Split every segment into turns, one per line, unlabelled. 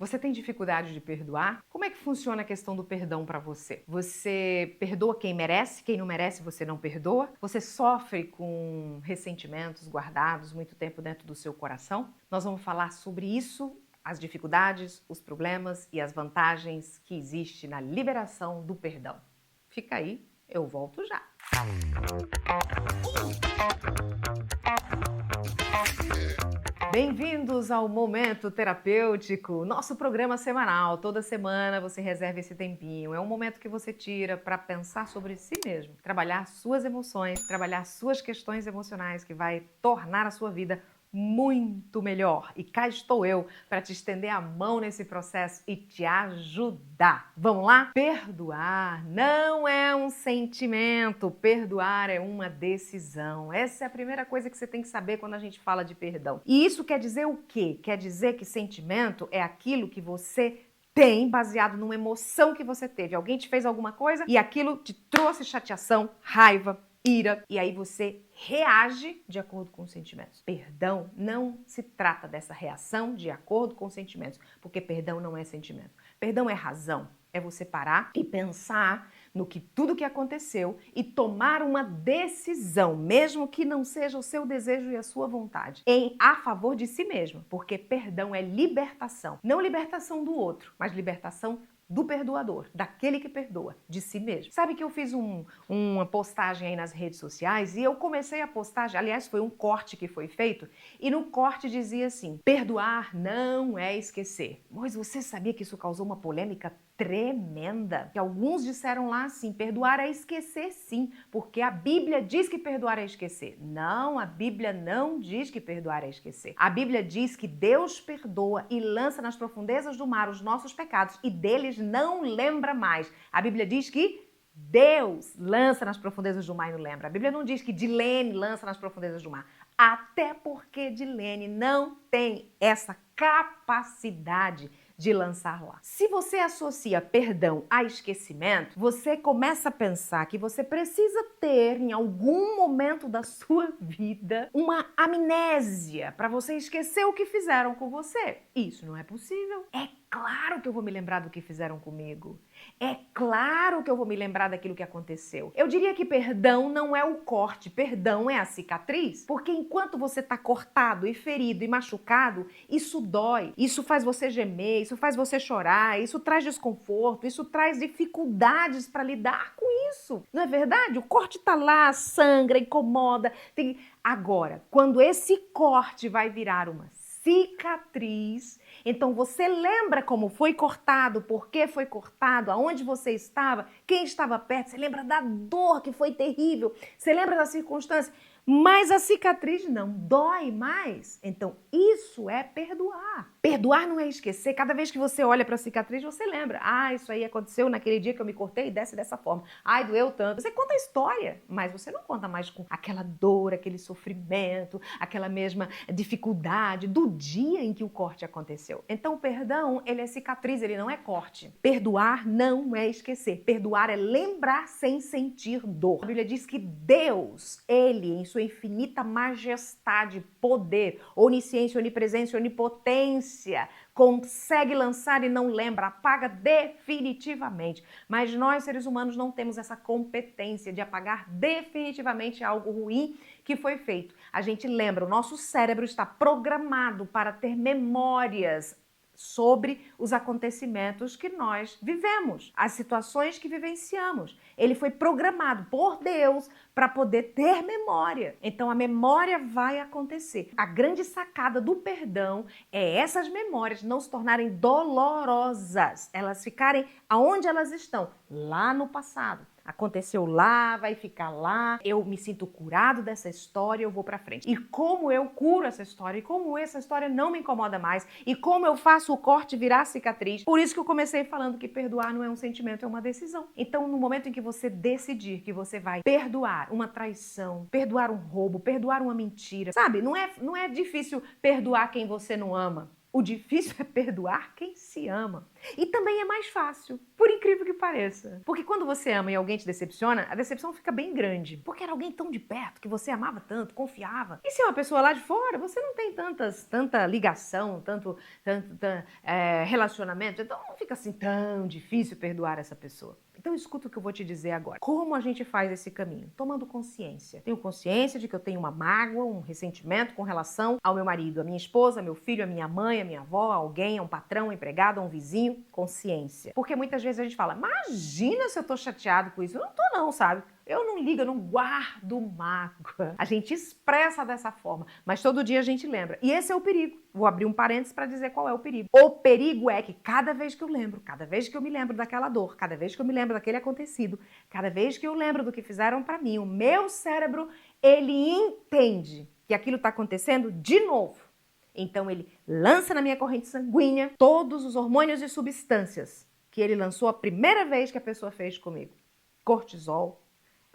Você tem dificuldade de perdoar? Como é que funciona a questão do perdão para você? Você perdoa quem merece, quem não merece você não perdoa? Você sofre com ressentimentos guardados muito tempo dentro do seu coração? Nós vamos falar sobre isso, as dificuldades, os problemas e as vantagens que existe na liberação do perdão. Fica aí, eu volto já. Bem-vindos ao Momento Terapêutico, nosso programa semanal. Toda semana você reserva esse tempinho. É um momento que você tira para pensar sobre si mesmo, trabalhar suas emoções, trabalhar suas questões emocionais, que vai tornar a sua vida muito melhor. E cá estou eu para te estender a mão nesse processo e te ajudar. Vamos lá? Perdoar não é um sentimento, perdoar é uma decisão. Essa é a primeira coisa que você tem que saber quando a gente fala de perdão. E isso quer dizer o quê? Quer dizer que sentimento é aquilo que você tem baseado numa emoção que você teve. Alguém te fez alguma coisa e aquilo te trouxe chateação, raiva, ira, e aí você reage de acordo com os sentimentos. Perdão não se trata dessa reação de acordo com os sentimentos, porque perdão não é sentimento. Perdão é razão, é você parar e pensar no que tudo que aconteceu e tomar uma decisão, mesmo que não seja o seu desejo e a sua vontade, a favor de si mesmo, porque perdão é libertação, não libertação do outro, mas libertação do perdoador, daquele que perdoa, de si mesmo. Sabe que eu fiz uma postagem aí nas redes sociais e eu comecei a postagem, aliás, foi um corte que foi feito, e no corte dizia assim: perdoar não é esquecer. Mas você sabia que isso causou uma polêmica tremenda? Que alguns disseram lá assim: perdoar é esquecer sim, porque a Bíblia diz que perdoar é esquecer. Não, a Bíblia não diz que perdoar é esquecer. A Bíblia diz que Deus perdoa e lança nas profundezas do mar os nossos pecados e deles não lembra mais. A Bíblia diz que Deus lança nas profundezas do mar e não lembra. A Bíblia não diz que Dilene lança nas profundezas do mar. Até porque Dilene não tem essa capacidade de lançar lá. Se você associa perdão a esquecimento, você começa a pensar que você precisa ter, em algum momento da sua vida, uma amnésia para você esquecer o que fizeram com você. Isso não é possível. É claro que eu vou me lembrar do que fizeram comigo. É claro que eu vou me lembrar daquilo que aconteceu. Eu diria que perdão não é o corte, perdão é a cicatriz, porque enquanto você está cortado e ferido e machucado, isso dói, isso faz você gemer, isso faz você chorar, isso traz desconforto, isso traz dificuldades para lidar com isso. Não é verdade? O corte está lá, sangra, incomoda. Agora, quando esse corte vai virar uma cicatriz, então você lembra como foi cortado, por que foi cortado, aonde você estava, quem estava perto, você lembra da dor que foi terrível, você lembra da circunstância, mas a cicatriz não dói mais. Então isso é perdoar. Perdoar não é esquecer. Cada vez que você olha para a cicatriz, você lembra: ah, isso aí aconteceu naquele dia que eu me cortei e desce dessa forma. Ai, doeu tanto. Você conta a história, mas você não conta mais com aquela dor, aquele sofrimento, aquela mesma dificuldade do dia em que o corte aconteceu. Então o perdão, ele é cicatriz, ele não é corte. Perdoar não é esquecer. Perdoar é lembrar sem sentir dor. A Bíblia diz que Deus, ele, em sua infinita majestade, poder, onisciência, onipresença, onipotência, consegue lançar e não lembra, apaga definitivamente. Mas nós, seres humanos, não temos essa competência de apagar definitivamente algo ruim que foi feito. A gente lembra, o nosso cérebro está programado para ter memórias sobre os acontecimentos que nós vivemos, as situações que vivenciamos. Ele foi programado por Deus para poder ter memória. Então a memória vai acontecer. A grande sacada do perdão é essas memórias não se tornarem dolorosas, elas ficarem aonde elas estão, lá no passado. Aconteceu lá, vai ficar lá, eu me sinto curado dessa história, eu vou pra frente. E como eu curo essa história, e como essa história não me incomoda mais, e como eu faço o corte virar cicatriz. Por isso que eu comecei falando que perdoar não é um sentimento, é uma decisão. Então, no momento em que você decidir que você vai perdoar uma traição, perdoar um roubo, perdoar uma mentira, sabe? Não é difícil perdoar quem você não ama. O difícil é perdoar quem se ama. E também é mais fácil, por incrível que pareça. Porque quando você ama e alguém te decepciona, a decepção fica bem grande. Porque era alguém tão de perto, que você amava tanto, confiava. E se é uma pessoa lá de fora, você não tem tanta ligação, tanto relacionamento. Então não fica assim tão difícil perdoar essa pessoa. Então escuta o que eu vou te dizer agora. Como a gente faz esse caminho? Tomando consciência. Tenho consciência de que eu tenho uma mágoa, um ressentimento com relação ao meu marido, a minha esposa, meu filho, a minha mãe, a minha avó, a alguém, a um patrão, um empregado, a um vizinho. Consciência. Porque muitas vezes a gente fala, imagina se eu tô chateado com isso. Eu não tô não, sabe? Eu não ligo, eu não guardo mágoa. A gente expressa dessa forma, mas todo dia a gente lembra. E esse é o perigo. Vou abrir um parênteses para dizer qual é o perigo. O perigo é que cada vez que eu lembro, cada vez que eu me lembro daquela dor, cada vez que eu me lembro daquele acontecido, cada vez que eu lembro do que fizeram para mim, o meu cérebro, ele entende que aquilo está acontecendo de novo. Então ele lança na minha corrente sanguínea todos os hormônios e substâncias que ele lançou a primeira vez que a pessoa fez comigo. Cortisol,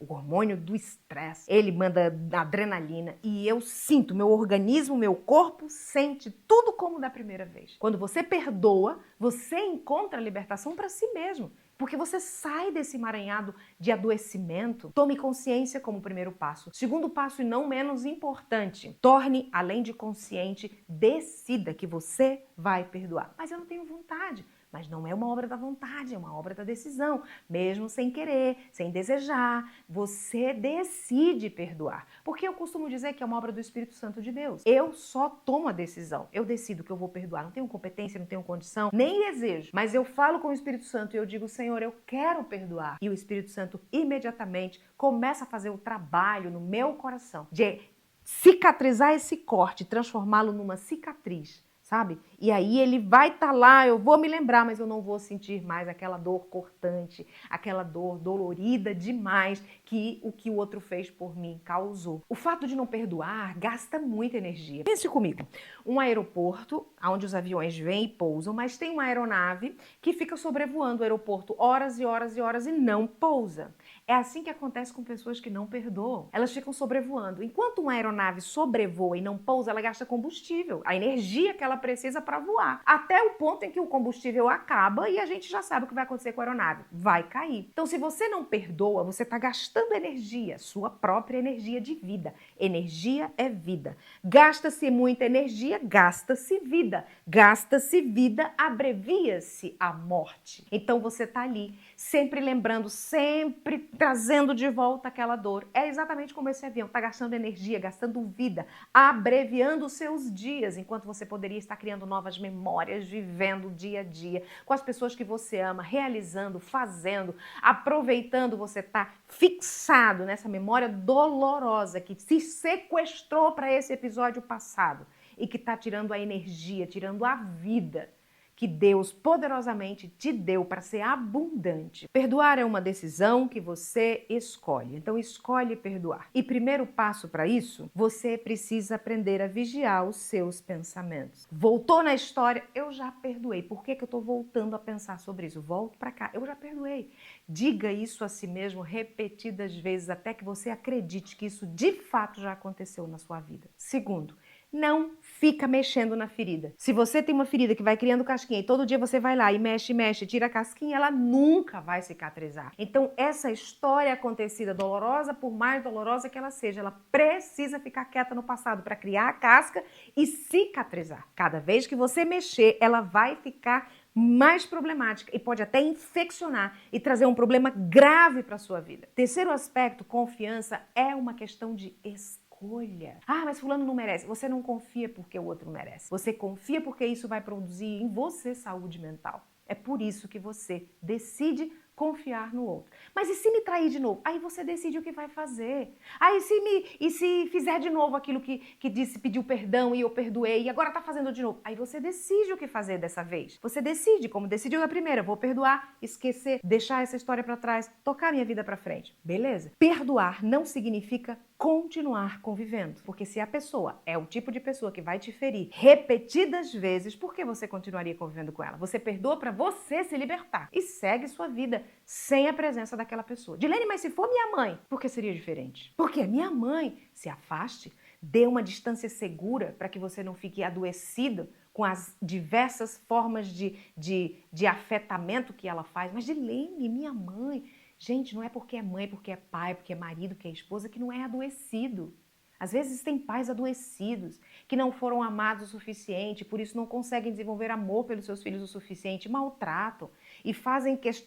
o hormônio do estresse, ele manda adrenalina e eu sinto, meu organismo, meu corpo sente tudo como da primeira vez. Quando você perdoa, você encontra a libertação para si mesmo, porque você sai desse emaranhado de adoecimento. Tome consciência como primeiro passo. Segundo passo, e não menos importante, torne, além de consciente, decida que você vai perdoar. Mas eu não tenho vontade. Mas não é uma obra da vontade, é uma obra da decisão. Mesmo sem querer, sem desejar, você decide perdoar. Porque eu costumo dizer que é uma obra do Espírito Santo de Deus. Eu só tomo a decisão. Eu decido que eu vou perdoar. Não tenho competência, não tenho condição, nem desejo. Mas eu falo com o Espírito Santo e eu digo, Senhor, eu quero perdoar. E o Espírito Santo imediatamente começa a fazer o trabalho no meu coração de cicatrizar esse corte, transformá-lo numa cicatriz. Sabe? E aí ele vai estar lá, eu vou me lembrar, mas eu não vou sentir mais aquela dor cortante, aquela dor dolorida demais que o outro fez por mim causou. O fato de não perdoar gasta muita energia. Pense comigo, um aeroporto onde os aviões vêm e pousam, mas tem uma aeronave que fica sobrevoando o aeroporto horas e horas e horas e não pousa. É assim que acontece com pessoas que não perdoam. Elas ficam sobrevoando. Enquanto uma aeronave sobrevoa e não pousa, ela gasta combustível, a energia que ela precisa para voar. Até o ponto em que o combustível acaba e a gente já sabe o que vai acontecer com a aeronave. Vai cair. Então, se você não perdoa, você está gastando energia, sua própria energia de vida. Energia é vida. Gasta-se muita energia, gasta-se vida. Gasta-se vida, abrevia-se a morte. Então, você está ali, sempre lembrando, sempre trazendo de volta aquela dor. É exatamente como esse avião, está gastando energia, gastando vida, abreviando os seus dias, enquanto você poderia estar criando novas memórias, vivendo dia a dia, com as pessoas que você ama, realizando, fazendo, aproveitando, você está fixado nessa memória dolorosa que se sequestrou para esse episódio passado e que está tirando a energia, tirando a vida que Deus poderosamente te deu para ser abundante. Perdoar é uma decisão que você escolhe. Então escolhe perdoar. E primeiro passo para isso, você precisa aprender a vigiar os seus pensamentos. Voltou na história, eu já perdoei. Por que eu estou voltando a pensar sobre isso? Volto para cá, eu já perdoei. Diga isso a si mesmo repetidas vezes até que você acredite que isso de fato já aconteceu na sua vida. Segundo, não fica mexendo na ferida. Se você tem uma ferida que vai criando casquinha e todo dia você vai lá e mexe, tira a casquinha, ela nunca vai cicatrizar. Então, essa história acontecida dolorosa, por mais dolorosa que ela seja, ela precisa ficar quieta no passado para criar a casca e cicatrizar. Cada vez que você mexer, ela vai ficar mais problemática e pode até infeccionar e trazer um problema grave para a sua vida. Terceiro aspecto, confiança é uma questão de escolha. Ah, mas fulano não merece. Você não confia porque o outro merece. Você confia porque isso vai produzir em você saúde mental. É por isso que você decide confiar no outro. Mas e se me trair de novo? Aí você decide o que vai fazer. Aí se fizer de novo aquilo que disse, pediu perdão e eu perdoei e agora tá fazendo de novo? Aí você decide o que fazer dessa vez. Você decide, como decidiu na primeira, vou perdoar, esquecer, deixar essa história para trás, tocar minha vida para frente. Beleza? Perdoar não significa continuar convivendo. Porque se a pessoa é o tipo de pessoa que vai te ferir repetidas vezes, por que você continuaria convivendo com ela? Você perdoa para você se libertar e segue sua vida sem a presença daquela pessoa. Dilene, mas se for minha mãe, por que seria diferente? Porque a minha mãe se afaste, dê uma distância segura para que você não fique adoecido com as diversas formas de afetamento que ela faz. Mas Dilene, minha mãe, gente, não é porque é mãe, porque é pai, porque é marido, porque é esposa, que não é adoecido. Às vezes tem pais adoecidos, que não foram amados o suficiente, por isso não conseguem desenvolver amor pelos seus filhos o suficiente, maltratam e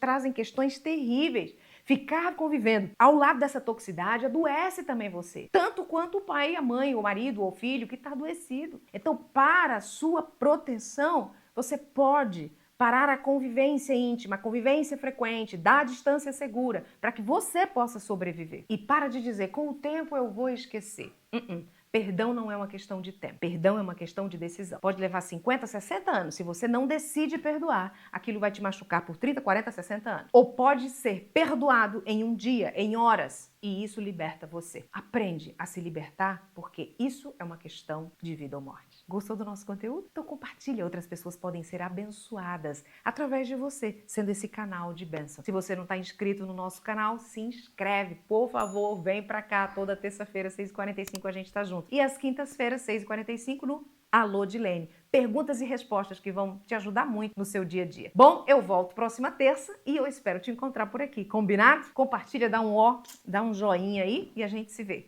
trazem questões terríveis. Ficar convivendo ao lado dessa toxicidade adoece também você, tanto quanto o pai, a mãe, o marido ou o filho que está adoecido. Então, para a sua proteção, você pode parar a convivência íntima, a convivência frequente, dar a distância segura, para que você possa sobreviver. E para de dizer, com o tempo eu vou esquecer. Perdão não é uma questão de tempo, perdão é uma questão de decisão. Pode levar 50, 60 anos. Se você não decide perdoar, aquilo vai te machucar por 30, 40, 60 anos. Ou pode ser perdoado em um dia, em horas, e isso liberta você. Aprende a se libertar, porque isso é uma questão de vida ou morte. Gostou do nosso conteúdo? Então compartilha, outras pessoas podem ser abençoadas através de você, sendo esse canal de bênção. Se você não está inscrito no nosso canal, se inscreve, por favor, vem pra cá toda terça-feira, 6h45, a gente está junto. E às quintas-feiras, 6h45, no Alô Dilene. Perguntas e respostas que vão te ajudar muito no seu dia a dia. Bom, eu volto próxima terça e eu espero te encontrar por aqui. Combinado? Compartilha, dá um ó, dá um joinha aí e a gente se vê.